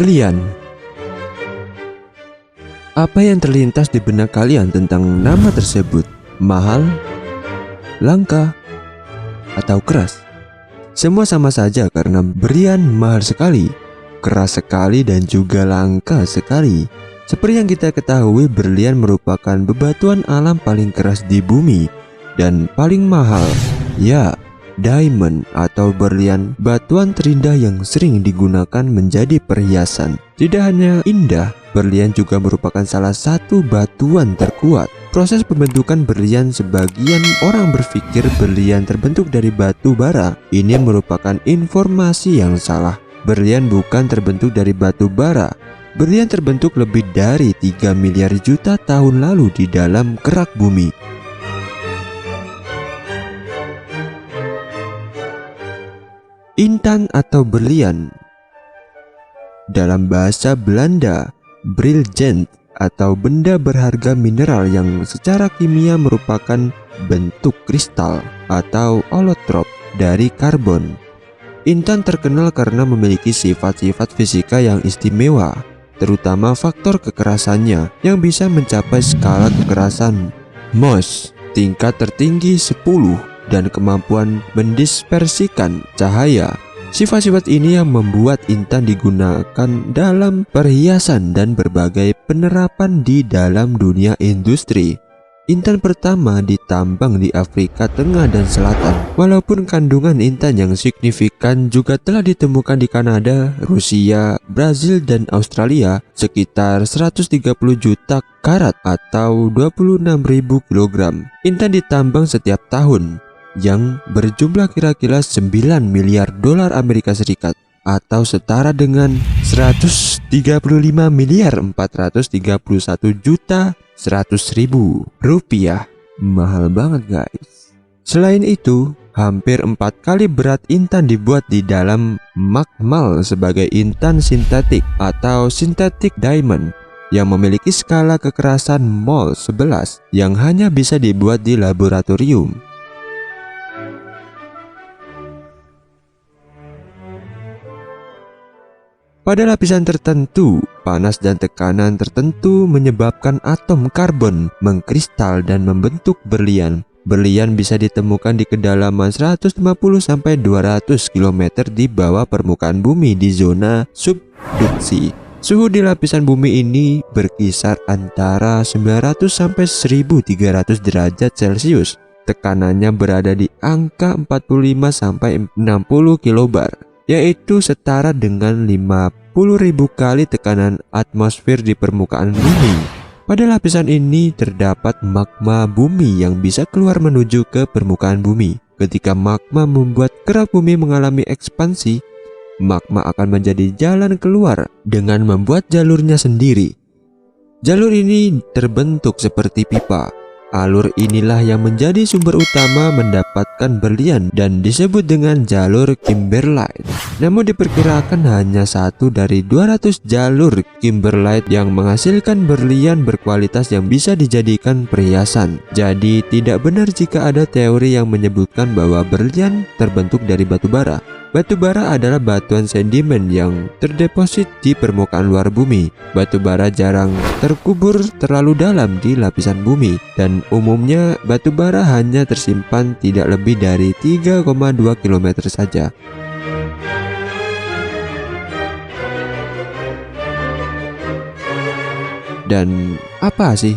Berlian. Apa yang terlintas di benak kalian tentang nama tersebut? Mahal, langka, atau keras? Semua sama saja karena berlian mahal sekali, keras sekali, dan juga langka sekali. Seperti yang kita ketahui, berlian merupakan bebatuan alam paling keras di bumi dan paling mahal. Ya, diamond atau berlian, batuan terindah yang sering digunakan menjadi perhiasan. Tidak hanya indah, berlian juga merupakan salah satu batuan terkuat. Proses pembentukan berlian, sebagian orang berpikir berlian terbentuk dari batu bara. Ini merupakan informasi yang salah. Berlian bukan terbentuk dari batu bara. Berlian terbentuk lebih dari 3 miliar juta tahun lalu di dalam kerak bumi. Intan atau berlian, dalam bahasa Belanda, briljant, atau benda berharga mineral yang secara kimia merupakan bentuk kristal atau alotrop dari karbon. Intan terkenal karena memiliki sifat-sifat fisika yang istimewa, terutama faktor kekerasannya yang bisa mencapai skala kekerasan Mohs tingkat tertinggi 10 dan kemampuan mendispersikan cahaya. Sifat-sifat ini yang membuat intan digunakan dalam perhiasan dan berbagai penerapan di dalam dunia industri. Intan pertama ditambang di Afrika Tengah dan Selatan. Walaupun kandungan intan yang signifikan juga telah ditemukan di Kanada, Rusia, Brazil, dan Australia, sekitar 130 juta karat atau 26.000 kg. Intan ditambang setiap tahun, yang berjumlah kira-kira 9 miliar dolar Amerika Serikat atau setara dengan 135 miliar 431 juta 100.000 rupiah. Mahal banget guys. Selain itu, hampir 4 kali berat intan dibuat di dalam makmal sebagai intan sintetik atau synthetic diamond yang memiliki skala kekerasan mol 11 yang hanya bisa dibuat di laboratorium. Pada lapisan tertentu, panas dan tekanan tertentu menyebabkan atom karbon mengkristal dan membentuk berlian. Berlian bisa ditemukan di kedalaman 150-200 km di bawah permukaan bumi di zona subduksi. Suhu di lapisan bumi ini berkisar antara 900-1300 derajat Celcius. Tekanannya berada di angka 45-60 kilobar, yaitu setara dengan 50.000 kali tekanan atmosfer di permukaan bumi. Pada lapisan ini terdapat magma bumi yang bisa keluar menuju ke permukaan bumi. Ketika magma membuat kerak bumi mengalami ekspansi, magma akan menjadi jalan keluar dengan membuat jalurnya sendiri. Jalur ini terbentuk seperti pipa. Alur inilah yang menjadi sumber utama mendapatkan berlian dan disebut dengan jalur kimberlite. Namun diperkirakan hanya 1 dari 200 jalur kimberlite yang menghasilkan berlian berkualitas yang bisa dijadikan perhiasan. Jadi tidak benar jika ada teori yang menyebutkan bahwa berlian terbentuk dari batu bara. Batu bara adalah batuan sedimen yang terdeposit di permukaan luar bumi. Batu bara jarang terkubur terlalu dalam di lapisan bumi, dan umumnya batu bara hanya tersimpan tidak lebih dari 3,2 km saja. Dan apa sih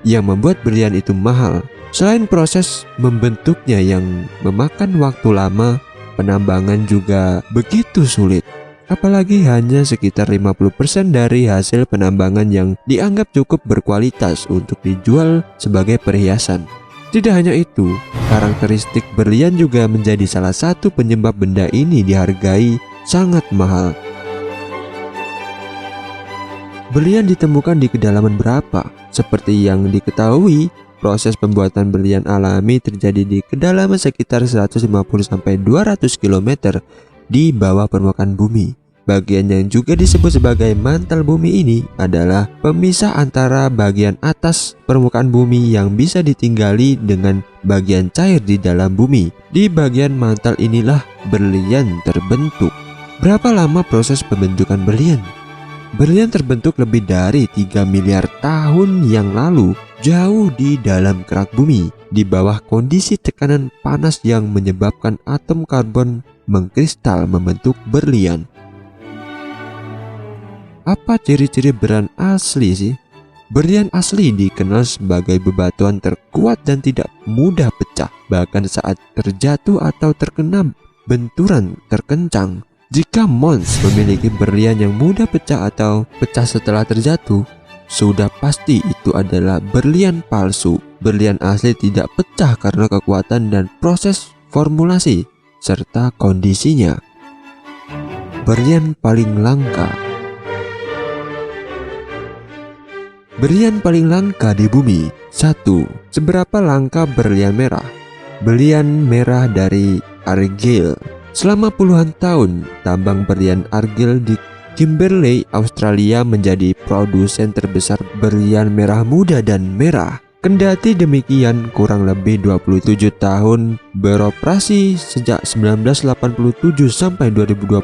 yang membuat berlian itu mahal? Selain proses membentuknya yang memakan waktu lama, penambangan juga begitu sulit. Apalagi hanya sekitar 50% dari hasil penambangan yang dianggap cukup berkualitas untuk dijual sebagai perhiasan. Tidak hanya itu, karakteristik berlian juga menjadi salah satu penyebab benda ini dihargai sangat mahal. Berlian ditemukan di kedalaman berapa? Seperti yang diketahui, proses pembuatan berlian alami terjadi di kedalaman sekitar 150-200 km di bawah permukaan bumi. Bagian yang juga disebut sebagai mantel bumi ini adalah pemisah antara bagian atas permukaan bumi yang bisa ditinggali dengan bagian cair di dalam bumi. Di bagian mantel inilah berlian terbentuk. Berapa lama proses pembentukan berlian? Berlian terbentuk lebih dari 3 miliar tahun yang lalu, jauh di dalam kerak bumi, di bawah kondisi tekanan panas yang menyebabkan atom karbon mengkristal membentuk berlian. Apa ciri-ciri berlian asli sih? Berlian asli dikenal sebagai bebatuan terkuat dan tidak mudah pecah, bahkan saat terjatuh atau terkena benturan terkencang. Jika Mons memiliki berlian yang mudah pecah atau pecah setelah terjatuh, sudah pasti itu adalah berlian palsu. Berlian asli tidak pecah karena kekuatan dan proses formulasi serta kondisinya. Berlian paling langka. Berlian paling langka di bumi. 1. Seberapa langka berlian merah? Berlian merah dari Argyle. Selama puluhan tahun, tambang berlian Argyle di Kimberley, Australia menjadi produsen terbesar berlian merah muda dan merah. Kendati demikian, kurang lebih 27 tahun beroperasi sejak 1987 sampai 2020,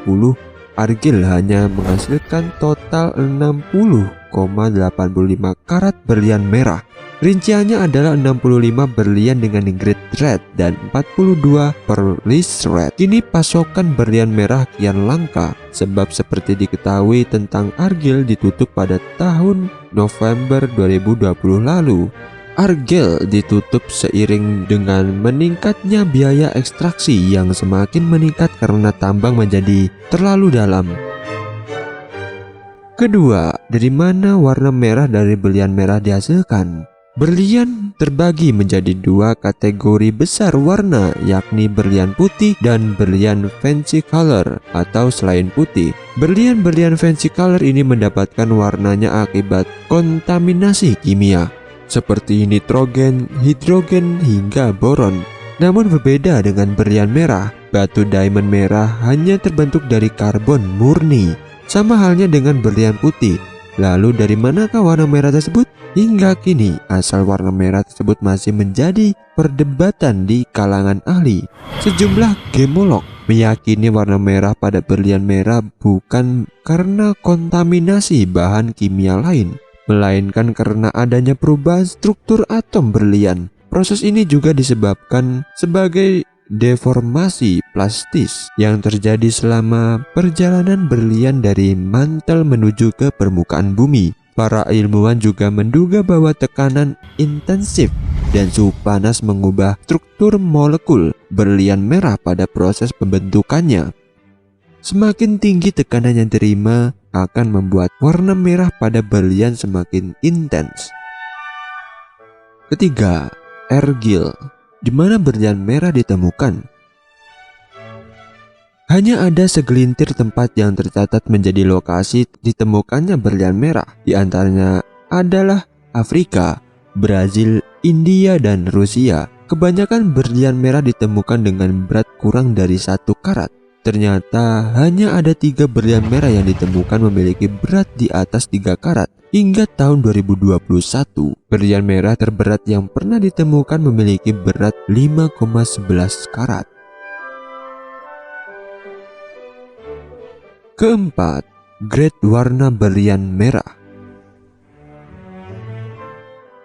Argyle hanya menghasilkan total 60,85 karat berlian merah. Rinciannya adalah 65 berlian dengan grade red dan 42 pearlish red. Kini pasokan berlian merah kian langka, sebab seperti diketahui tentang Argyle ditutup pada tahun November 2020 lalu. Argyle ditutup seiring dengan meningkatnya biaya ekstraksi yang semakin meningkat karena tambang menjadi terlalu dalam. Kedua, dari mana warna merah dari berlian merah dihasilkan? Berlian terbagi menjadi dua kategori besar warna, yakni berlian putih dan berlian fancy color atau selain putih. Berlian-berlian fancy color ini mendapatkan warnanya akibat kontaminasi kimia seperti nitrogen, hidrogen, hingga boron. Namun berbeda dengan berlian merah, batu diamond merah hanya terbentuk dari karbon murni. Sama halnya dengan berlian putih. Lalu dari manakah warna merah tersebut? Hingga kini asal warna merah tersebut masih menjadi perdebatan di kalangan ahli. Sejumlah gemolog meyakini warna merah pada berlian merah bukan karena kontaminasi bahan kimia lain, melainkan karena adanya perubahan struktur atom berlian. Proses ini juga disebabkan sebagai deformasi plastis yang terjadi selama perjalanan berlian dari mantel menuju ke permukaan bumi. Para ilmuwan juga menduga bahwa tekanan intensif dan suhu panas mengubah struktur molekul berlian merah pada proses pembentukannya. Semakin tinggi tekanan yang diterima akan membuat warna merah pada berlian semakin intens. Ketiga, Argyle. Di mana berlian merah ditemukan? Hanya ada segelintir tempat yang tercatat menjadi lokasi ditemukannya berlian merah. Di antaranya adalah Afrika, Brazil, India, dan Rusia. Kebanyakan berlian merah ditemukan dengan berat kurang dari 1 karat. Ternyata hanya ada 3 berlian merah yang ditemukan memiliki berat di atas 3 karat. Hingga tahun 2021, berlian merah terberat yang pernah ditemukan memiliki berat 5,11 karat. Keempat, grade warna berlian merah.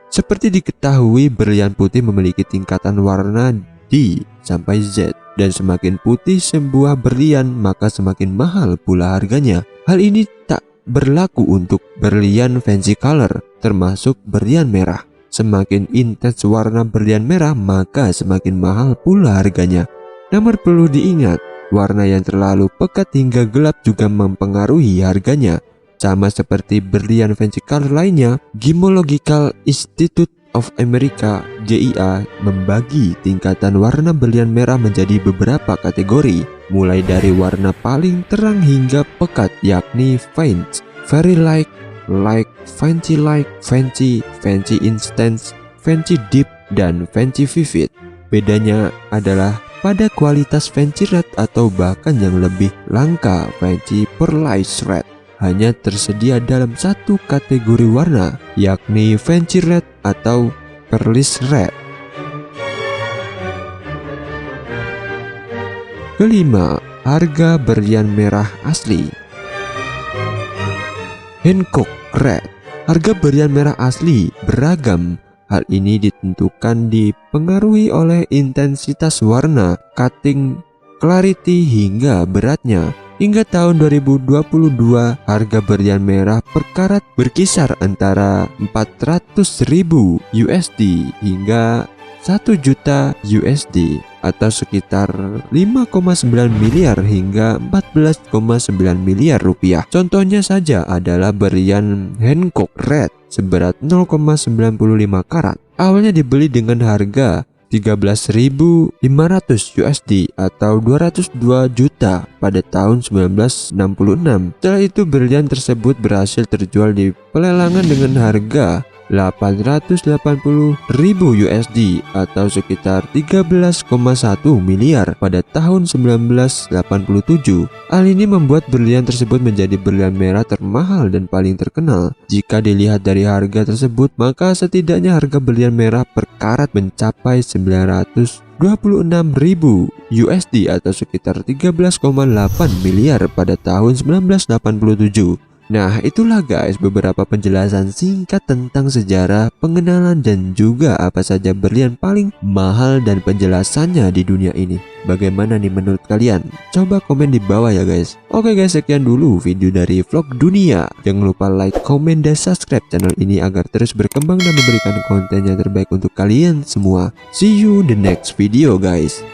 Seperti diketahui, berlian putih memiliki tingkatan warna D sampai Z, dan semakin putih sebuah berlian maka semakin mahal pula harganya. Hal ini tak berlaku untuk berlian fancy color, termasuk berlian merah. Semakin intens warna berlian merah maka semakin mahal pula harganya. Namun perlu diingat, warna yang terlalu pekat hingga gelap juga mempengaruhi harganya. Sama seperti berlian fancy color lainnya, Gemological Institute of America (GIA) membagi tingkatan warna berlian merah menjadi beberapa kategori, mulai dari warna paling terang hingga pekat, yakni faint, very light, fancy, fancy intense, fancy deep, dan fancy vivid. Bedanya adalah pada kualitas fancy red atau bahkan yang lebih langka, fancy pearlish red, hanya tersedia dalam satu kategori warna, yakni fancy red atau pearlish red. Kelima, harga berlian merah asli. Hancock Red. Harga berlian merah asli beragam. Hal ini ditentukan dipengaruhi oleh intensitas warna, cutting, clarity hingga beratnya. Hingga tahun 2022, harga berlian merah per karat berkisar antara 400.000 USD hingga 1 juta USD atau sekitar 5,9 miliar hingga 14,9 miliar rupiah. Contohnya saja adalah berlian Hancock Red seberat 0,95 karat. Awalnya dibeli dengan harga 13.500 USD atau 202 juta pada tahun 1966. Setelah itu berlian tersebut berhasil terjual di pelelangan dengan harga 880.000 USD atau sekitar 13,1 miliar pada tahun 1987. Hal ini membuat berlian tersebut menjadi berlian merah termahal dan paling terkenal. Jika dilihat dari harga tersebut, maka setidaknya harga berlian merah per karat mencapai 926.000 USD atau sekitar 13,8 miliar pada tahun 1987. Nah, itulah guys beberapa penjelasan singkat tentang sejarah, pengenalan dan juga apa saja berlian paling mahal dan penjelasannya di dunia ini. Bagaimana nih menurut kalian? Coba komen di bawah ya guys. Oke guys, sekian dulu video dari vlog dunia. Jangan lupa like, komen, dan subscribe channel ini agar terus berkembang dan memberikan konten yang terbaik untuk kalian semua. See you the next video guys.